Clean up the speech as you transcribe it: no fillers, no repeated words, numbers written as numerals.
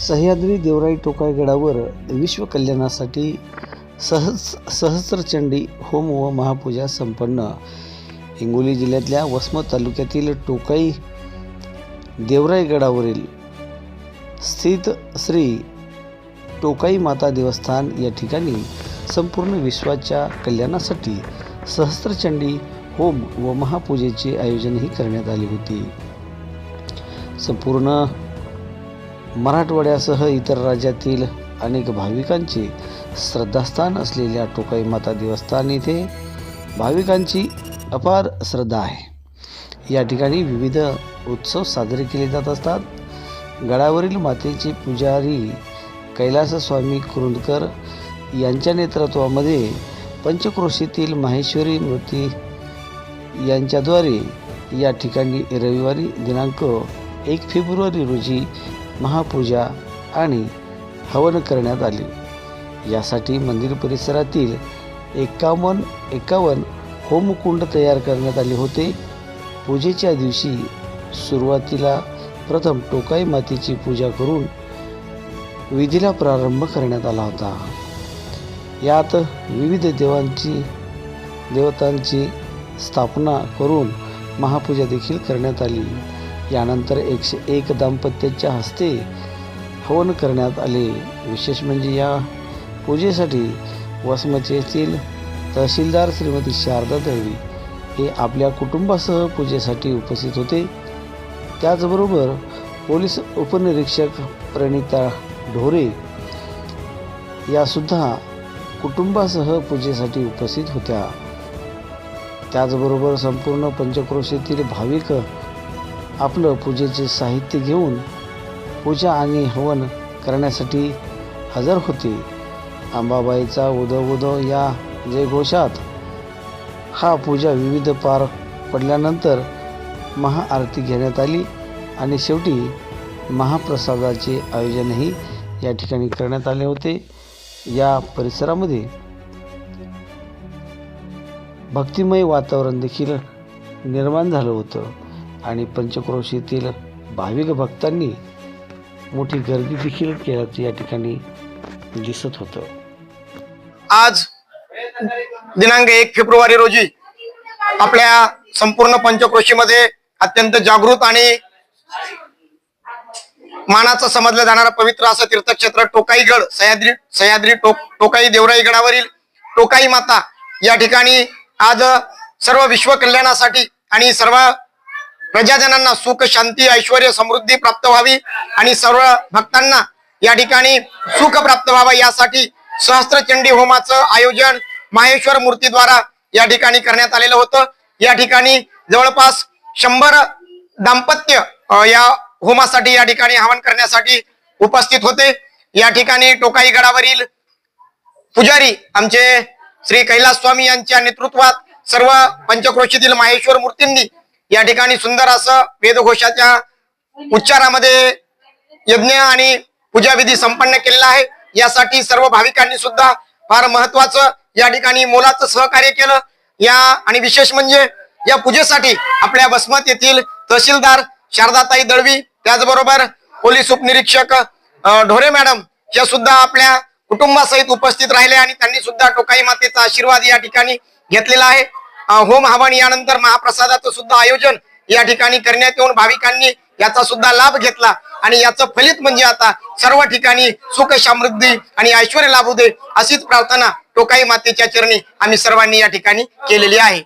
सह्याद्री देवराई टोकाई गडावर विश्व कल्याणासाठी सहस्त्रचंडी होम व महापूजा संपन्न। हिंगोली जिल्ह्यातल्या वसमत तालुक्यातील टोकाई देवराई गडावरील स्थित श्री टोकाई माता देवस्थान या ठिकाणी संपूर्ण विश्वाच्या कल्याणासाठी सहस्त्रचंडी होम व महापूजेचे आयोजनही करण्यात आले होते। संपूर्ण मराठवाड्यासह इतर राज्यातील अनेक भाविकांचे श्रद्धास्थान असलेल्या टोकाई माता देवस्थान येथे भाविकांची अपार श्रद्धा आहे। या ठिकाणी विविध उत्सव साजरे केले जात असतात। गडावरील मातेचे पुजारी कैलास स्वामी कुरुंदकर यांच्या नेतृत्वामध्ये पंचक्रोशीतील माहेश्वरी मूर्ती यांच्याद्वारे या ठिकाणी रविवारी दिनांक 1 फेब्रुवारी रोजी महापूजा आणि हवन करण्यात आले। यासाठी मंदिर परिसरातील 51 होमकुंड तयार करण्यात आले होते। पूजेच्या दिवशी सुरुवातीला प्रथम टोकाई मातेची पूजा करून विधीला प्रारंभ करण्यात आला होता। यात विविध देवतांची स्थापना करून महापूजा देखील करण्यात आली। यानंतर 101 दाम्पत्याच्या हस्ते हवन करण्यात आले। विशेष म्हणजे या पूजेसाठी वसमत येथील तहसीलदार श्रीमती शारदा दळवी हे आपल्या कुटुंबासह पूजेसाठी उपस्थित होते। त्याचबरोबर पोलीस उपनिरीक्षक प्रणिता ढोरे या सुद्धा कुटुंबासह पूजेसाठी उपस्थित होत्या। त्याचबरोबर संपूर्ण पंचक्रोशीतील भाविक आपलं पूजेचे साहित्य घेऊन पूजा आणि हवन करण्यासाठी हजर होते। अंबाबाईचा उदो उदो या जयघोषात हा पूजा विविध पार पडल्यानंतर महाआरती घेण्यात आली आणि शेवटी महाप्रसादाचे आयोजनही या ठिकाणी करण्यात आले होते। या परिसरामध्ये भक्तिमय वातावरण देखील निर्माण झालं होतं आणि पंचक्रोशीतील भाविक भक्तांनी मोठी गर्दी देखील केल्याचं या ठिकाणी दिसत होतं। आज दिनांक 1 फेब्रुवारी रोजी आपल्या संपूर्ण पंचक्रोशीमध्ये अत्यंत जागृत आणि मानाचं समजलं जाणारं पवित्र असं तीर्थक्षेत्र टोकाईगड सह्याद्री टोकाई देवराई गडावरील टोकाई माता या ठिकाणी आज सर्व विश्व कल्याणासाठी आणि सर्व प्रजाजनांना सुख शांती ऐश्वर्य समृद्धी प्राप्त व्हावी आणि सर्व भक्तांना या ठिकाणी सुख प्राप्त व्हावं यासाठी सहस्त्रचंडी होमाचं आयोजन माहेश्वर मूर्तीद्वारा या ठिकाणी करण्यात आलेलं होतं। या ठिकाणी जवळपास 100 दाम्पत्य या होमासाठी या ठिकाणी हवन करण्यासाठी उपस्थित होते। या ठिकाणी टोकाई गडावरील पुजारी आमचे श्री कैलास स्वामी यांच्या नेतृत्वात सर्व पंचक्रोशीतील माहेश्वर मूर्तींनी या ठिकाणी सुंदर असं वेदघोषाच्या उच्चारामध्ये यज्ञ आणि पूजाविधी संपन्न केलेला आहे। यासाठी सर्व भाविकांनी सुद्धा फार महत्वाचं या ठिकाणी मोलाचं सहकार्य केलं। या आणि विशेष म्हणजे या पूजेसाठी आपल्या वसमत येथील तहसीलदार शारदाताई दळवी त्याचबरोबर पोलीस उपनिरीक्षक ढोरे मॅडम या सुद्धा आपल्या कुटुंबासहित उपस्थित राहिले आणि त्यांनी सुद्धा टोकाई मातेचा आशीर्वाद या ठिकाणी घेतलेला आहे। होम हवन यानंतर महाप्रसादाचं सुद्धा आयोजन या ठिकाणी करण्यात येऊन भाविकांनी याचा सुद्धा लाभ घेतला आणि याचं फलित म्हणजे आता सर्व ठिकाणी सुख समृद्धी आणि ऐश्वर्य लाभू दे अशीच प्रार्थना टोकाई मातेच्या चरणी आम्ही सर्वांनी या ठिकाणी केलेली आहे।